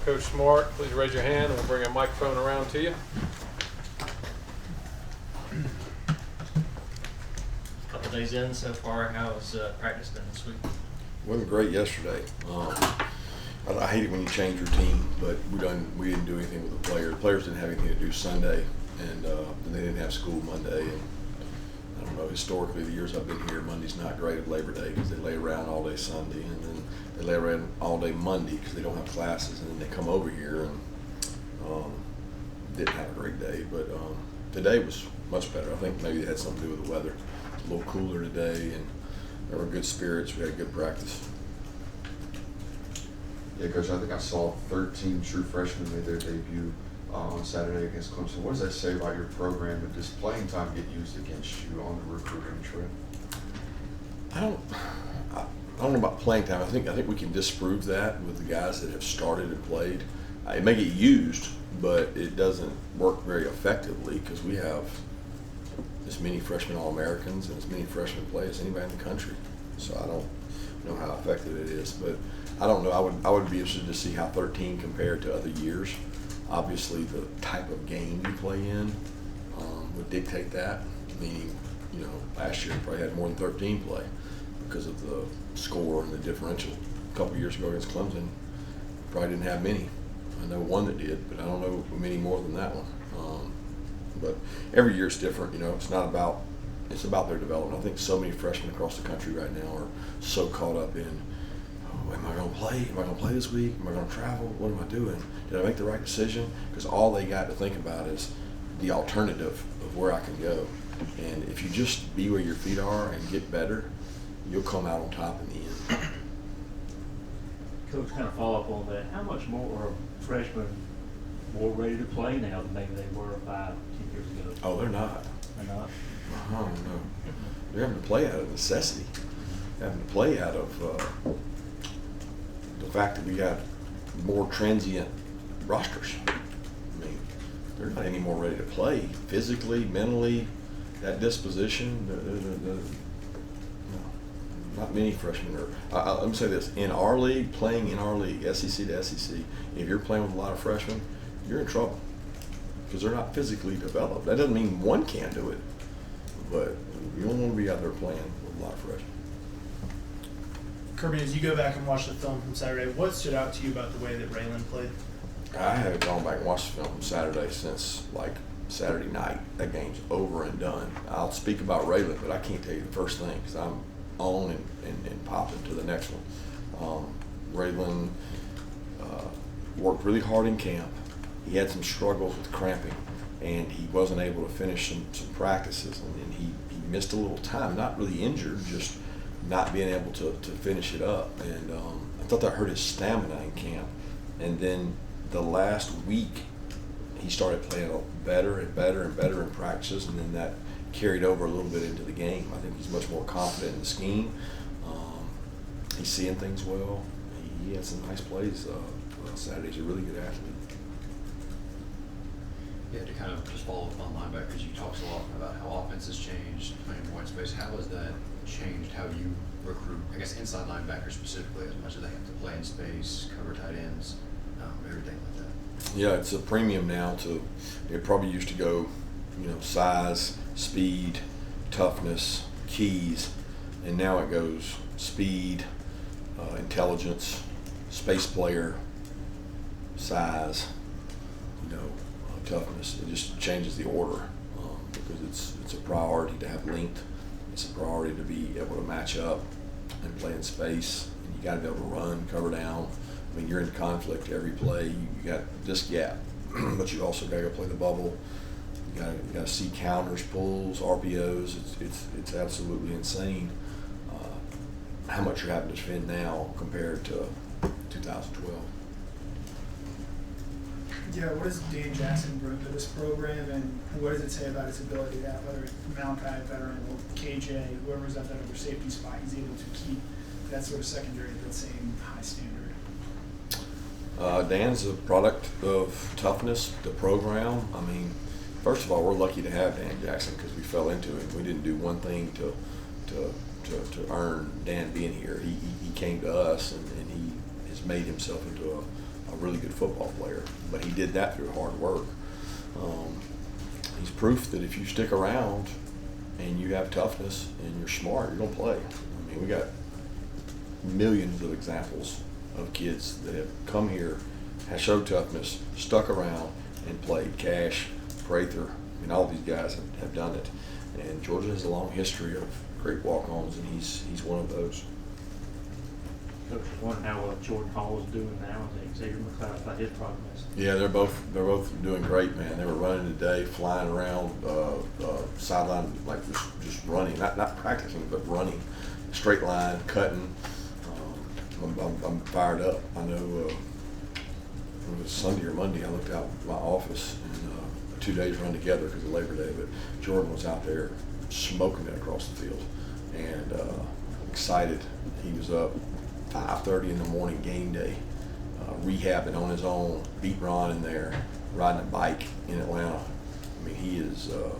Coach Smart. Please raise your hand and we'll bring a microphone around to you. Couple days in so far, how's practice been this week? Wasn't great yesterday. I hate it when you change your team, but we didn't do anything with the players. The players didn't have anything to do Sunday, and they didn't have school Monday. And I don't know, historically, the years I've been here, Monday's not great at Labor Day because they lay around all day Sunday, and then they lay around all day Monday because they don't have classes, and then they come over here and didn't have a great day. But today was much better. I think maybe it had something to do with the weather. It's a little cooler today, and there were good spirits. We had good practice. Yeah, Coach, I think I saw 13 true freshmen made their debut on Saturday against Clemson. What does that say about your program, and does playing time get used against you on the recruiting trail? I don't know about playing time. I think we can disprove that with the guys that have started and played. It may get used, but it doesn't work very effectively because we have as many freshman All-Americans and as many freshmen play as anybody in the country. So I don't know how effective it is, but I don't know. I would be interested to see how 13 compared to other years. Obviously, the type of game you play in would dictate that. Meaning, last year we probably had more than 13 play because of the score and the differential. A couple years ago against Clemson, probably didn't have many. I know one that did, but I don't know many more than that one. But every year is different. It's about their development. I think so many freshmen across the country right now are so caught up in, am I going to play? Am I going to play this week? Am I going to travel? What am I doing? Did I make the right decision? Because all they got to think about is the alternative of where I can go. And if you just be where your feet are and get better, you'll come out on top in the end. Coach, kind of follow up on that. How much more are freshmen more ready to play now than maybe they were 5-10 years ago? Oh, they're not. They're not? Oh, no. They're having to play out of necessity. They're having to play out of the fact that we got more transient rosters. I mean, they're not any more ready to play physically, mentally, that disposition. No, not many freshmen are. Let me say this: in our league, playing in our league, SEC to SEC, if you're playing with a lot of freshmen, you're in trouble because they're not physically developed. That doesn't mean one can't do it, but you don't want to be out there playing with a lot of freshmen. Kirby, as you go back and watch the film from Saturday, what stood out to you about the way that Raylan played? I haven't gone back and watched the film from Saturday since Saturday night. That game's over and done. I'll speak about Raylan, but I can't tell you the first thing because I'm on and popping to the next one. Raylan worked really hard in camp. He had some struggles with cramping, and he wasn't able to finish some practices, and he missed a little time. Not really injured, just not being able to finish it up. And I thought that hurt his stamina in camp. And then the last week, he started playing better and better and better in practices, and then that carried over a little bit into the game. I think he's much more confident in the scheme. He's seeing things well. He had some nice plays Saturday. He's a really good athlete. Yeah, to kind of just follow up on linebackers, you talked a lot about how offense has changed, playing white space. How has that changed how you recruit, I guess, inside linebackers specifically, as much as they have to play in space, cover tight ends, everything like that? Yeah, it's a premium now it probably used to go, size, speed, toughness, keys, and now it goes speed, intelligence, space player, size, toughness. It just changes the order because it's a priority to have length. It's a priority to be able to match up and play in space. And you got to be able to run, cover down. I mean, you're in conflict every play. You got this gap, but you also got to go play the bubble. You got to see counters, pulls, RPOs. It's absolutely insane how much you're having to defend now compared to 2012. Yeah, what does Dan Jackson bring to this program, and what does it say about his ability to have, whether it's Malachi, veteran, or KJ, whoever's at that other safety spot, he's able to keep that sort of secondary at that same high standard? Dan's a product of toughness, the program. I mean, first of all, we're lucky to have Dan Jackson because we fell into it. We didn't do one thing to earn Dan being here. He came to us, and he has made himself into a really good football player, but he did that through hard work. He's proof that if you stick around and you have toughness and you're smart, you're gonna play. I mean, we got millions of examples of kids that have come here, have showed toughness, stuck around, and played. Cash, Prather, I mean, all these guys have done it. And Georgia has a long history of great walk-ons, and he's one of those. Coach, I wonder how Jordan Hall is doing now. Xavier McLeod about his progress. Yeah, they're both doing great, man. They were running today, flying around sideline, like just running, not practicing, but running, straight line, cutting. I'm fired up. I know it was Sunday or Monday. I looked out my office, and 2 days run together because of Labor Day. But Jordan was out there smoking it across the field, and excited. He was up 5:30 in the morning, game day, rehabbing on his own, beat Ron in there, riding a bike in Atlanta. I mean, he is a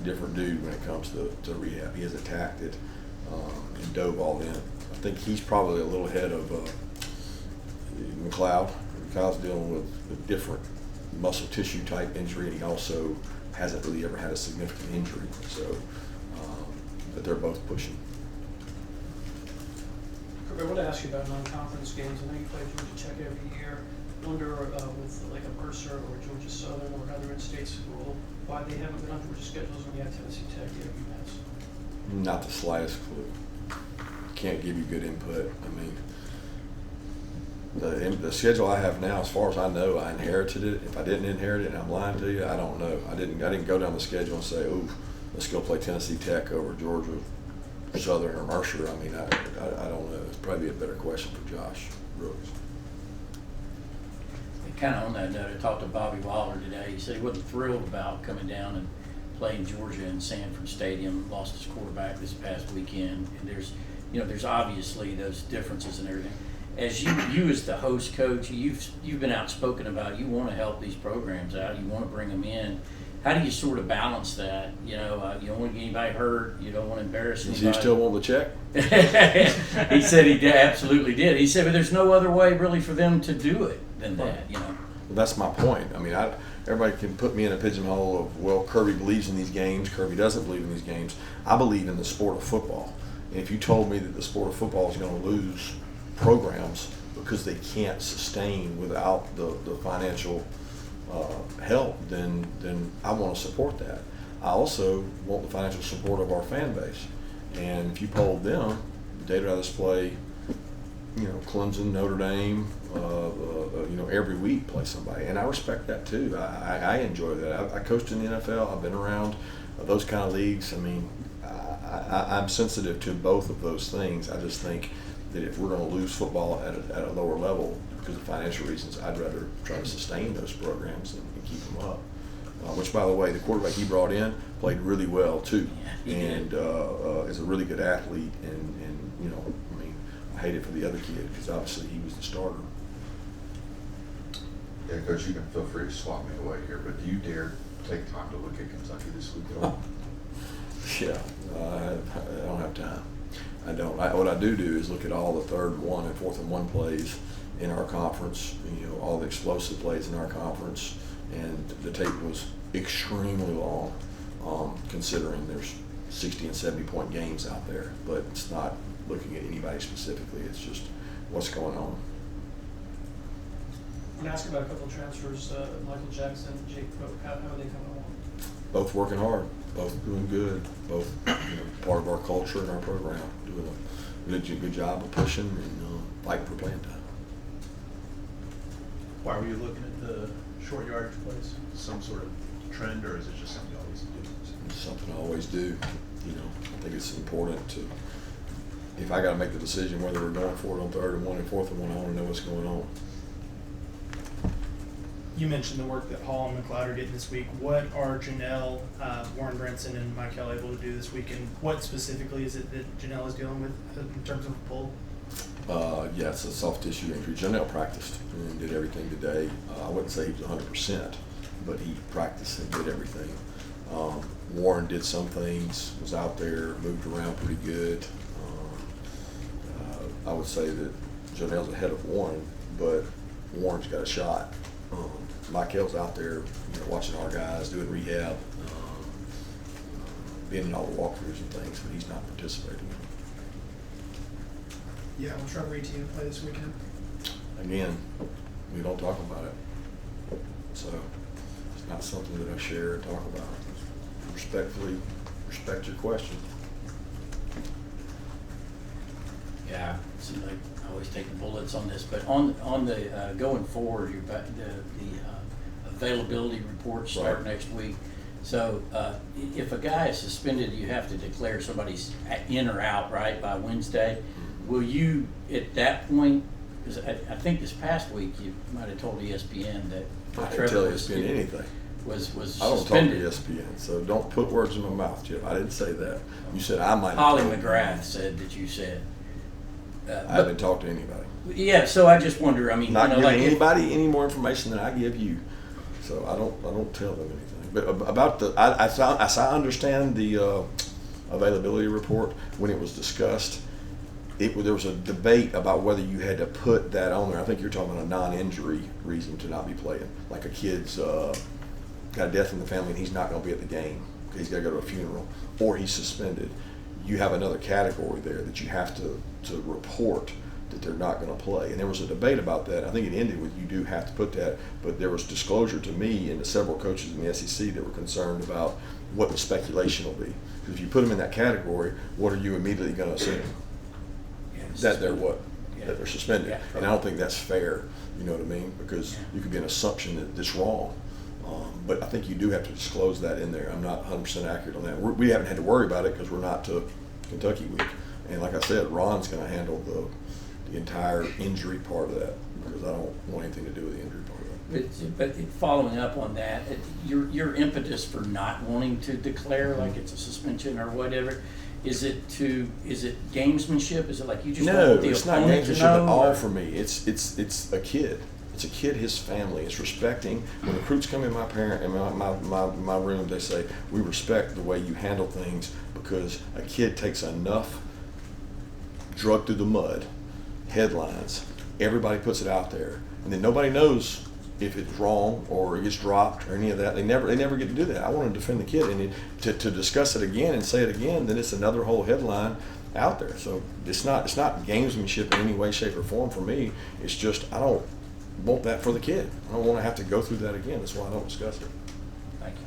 different dude when it comes to rehab. He has attacked it and dove all in. I think he's probably a little ahead of McLeod. McLeod's dealing with a different muscle tissue type injury, and he also hasn't really ever had a significant injury. So, but they're both pushing. I want to ask you about non-conference games. I know you play Georgia Tech every year. I wonder with like a Mercer or Georgia Southern or other in-state school, why they haven't been on Georgia schedules when you have Tennessee Tech yet, UMass? Not the slightest clue. Can't give you good input. I mean, the schedule I have now, as far as I know, I inherited it. If I didn't inherit it and I'm lying to you, I don't know. I didn't go down the schedule and say, "Ooh, let's go play Tennessee Tech over Georgia Southern or Mercer." I mean, I don't know. It's probably a better question for Josh Brooks. Kind of on that note, I talked to Bobby Waller today. He said he wasn't thrilled about coming down and playing Georgia in Sanford Stadium. Lost his quarterback this past weekend, and there's obviously those differences and everything. As you as the host coach, you've been outspoken about you want to help these programs out. You want to bring them in. How do you sort of balance that? You don't want to get anybody hurt. You don't want to embarrass anybody. Does he still want the check? He said he absolutely did. He said, but there's no other way really for them to do it than that. Well, that's my point. I mean, everybody can put me in a pigeonhole of, well, Kirby believes in these games. Kirby doesn't believe in these games. I believe in the sport of football. And if you told me that the sport of football is going to lose programs because they can't sustain without the financial help, then I want to support that. I also want the financial support of our fan base. And if you polled them, they'd rather us play, Clemson, Notre Dame, every week play somebody. And I respect that too. I enjoy that. I coached in the NFL. I've been around those kind of leagues. I mean, I'm sensitive to both of those things. I just think that if we're going to lose football at a lower level because of financial reasons, I'd rather try to sustain those programs and keep them up. Which, by the way, the quarterback he brought in played really well too, and is a really good athlete. And I hate it for the other kid because obviously he was the starter. Yeah, Coach, you can feel free to swap me away here, but do you dare take time to look at Kentucky this week at all? Yeah, I don't have time. I don't. What I do is look at all the 3rd and 1 and 4th and 1 plays in our conference. All the explosive plays in our conference, and the tape was extremely long, considering there's 60 and 70 point games out there. But it's not looking at anybody specifically. It's just what's going on. I want to ask about a couple of transfers, Michael Jackson, Jake Pope. How are they coming along? Both working hard, both doing good, both part of our culture and our program, doing a really good job of pushing and fighting for playing time. Why were you looking at the short yardage plays? Some sort of trend, or is it just something you always do? It's something I always do. I think it's important to, if I got to make the decision whether we're going for it on 3rd and 1 and 4th and 1, I want to know what's going on. You mentioned the work that Hall and McLeod are getting this week. What are Janelle, Warren Brinson, and Michael able to do this week, and what specifically is it that Janelle is dealing with in terms of a pull? Yeah, it's a soft tissue injury. Janelle practiced and did everything today. I wouldn't say he was 100%, but he practiced and did everything. Warren did some things, was out there, moved around pretty good. I would say that Janelle's ahead of Warren, but Warren's got a shot. Michael's out there, watching our guys doing rehab, being in all the walkthroughs and things, but he's not participating. Yeah, we'll try to reteam play this weekend. Again, we don't talk about it, so it's not something that I share and talk about. Respectfully, respect your question. Yeah, seems like I always take the bullets on this, but on the going forward, the availability reports start Right. next week. So if a guy is suspended, you have to declare somebody's in or out, right, by Wednesday. Will you, at that point, because I think this past week you might have told ESPN that I didn't Trevor tell was ESPN anything. was I don't talk to suspended. ESPN, so don't put words in my mouth, Jeff. I didn't say that. You said I might have Holly told you. McGrath said that you said. I haven't talked to anybody. Yeah, so I just wonder. I mean, Not giving like if- anybody any more information than I give you, so I don't tell them anything. But about the, I understand the availability report when it was discussed. There was a debate about whether you had to put that on there. I think you're talking about a non-injury reason to not be playing, like a kid's got a death in the family and he's not going to be at the game because he's got to go to a funeral, or he's suspended. You have another category there that you have to report that they're not going to play. And there was a debate about that. I think it ended with you do have to put that, but there was disclosure to me and to several coaches in the SEC that were concerned about what the speculation will be. Because if you put them in that category, what are you immediately going to assume? That they're what? Yeah. That they're suspended. Yeah. And I don't think that's fair, you know what I mean? Because you could be an assumption that it's wrong. But I think you do have to disclose that in there. I'm not 100% accurate on that. We haven't had to worry about it because we're not to Kentucky week. And like I said, Ron's going to handle the entire injury part of that because I don't want anything to do with the injury part of that. But following up on that, your impetus for not wanting to declare like it's a suspension or whatever, is it gamesmanship? Is it like you just No, want the it's not opponent to gamesmanship know, at all or- for me. It's a kid. It's a kid, his family. It's respecting. When recruits come in my room, they say, we respect the way you handle things because a kid takes enough drug through the mud, headlines, everybody puts it out there. And then nobody knows if it's wrong or it gets dropped or any of that. They never get to do that. I want to defend the kid. And to discuss it again and say it again, then it's another whole headline out there. So it's not gamesmanship in any way, shape, or form for me. It's just I don't want that for the kid. I don't want to have to go through that again. That's why I don't discuss it. Thank you.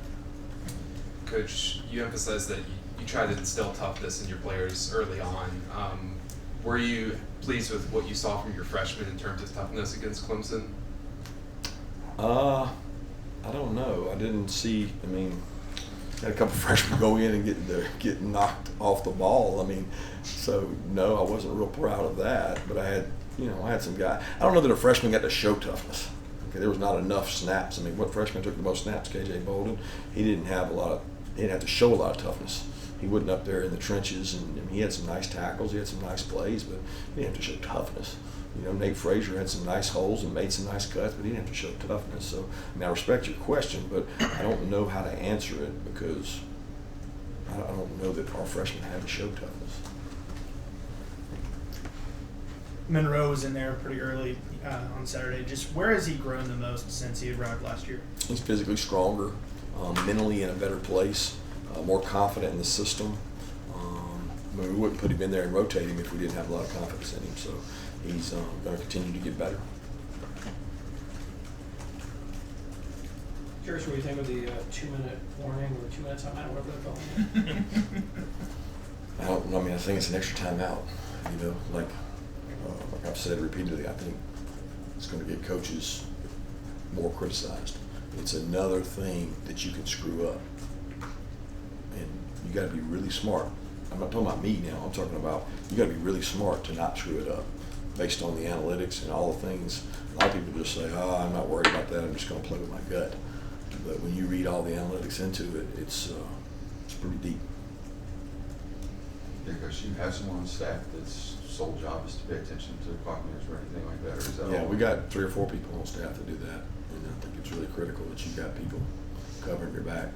Coach, you emphasized that you tried to instill toughness in your players early on. Were you pleased with what you saw from your freshmen in terms of toughness against Clemson? I don't know. I didn't see. I mean, had a couple freshmen go in and get knocked off the ball. I mean, so no, I wasn't real proud of that. But I had some guy. I don't know that a freshman got to show toughness. Okay, there was not enough snaps. I mean, what freshman took the most snaps? KJ Bolden. He didn't have to show a lot of toughness. He wasn't up there in the trenches, and he had some nice tackles. He had some nice plays, but he didn't have to show toughness. You know, Nate Frazier had some nice holes and made some nice cuts, but he didn't have to show toughness. So, I mean, I respect your question, but I don't know how to answer it because I don't know that our freshmen had to show toughness. Monroe was in there pretty early on Saturday. Just where has he grown the most since he arrived last year? He's physically stronger, mentally in a better place, more confident in the system. I mean, we wouldn't put him in there and rotate him if we didn't have a lot of confidence in him. So he's going to continue to get better. Curious what you think of the 2-minute warning or 2 minute timeout, whatever they're calling it. I mean, I think it's an extra timeout. You know, like I've said repeatedly, I think it's going to get coaches more criticized. It's another thing that you can screw up, and you got to be really smart. I'm not talking about me now. I'm talking about you got to be really smart to not screw it up, based on the analytics and all the things. A lot of people just say, "Oh, I'm not worried about that. I'm just going to play with my gut." But when you read all the analytics into it, it's pretty deep. Yeah, Coach, you have someone on staff that's sole job is to pay attention to clock minutes or anything like that, or is that Yeah, all? we got 3 or 4 people on staff that do that, and I think it's really critical that you got people covering your back.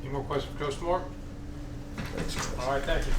Any more questions for Coach Smart? Thanks, guys. All right, thank you.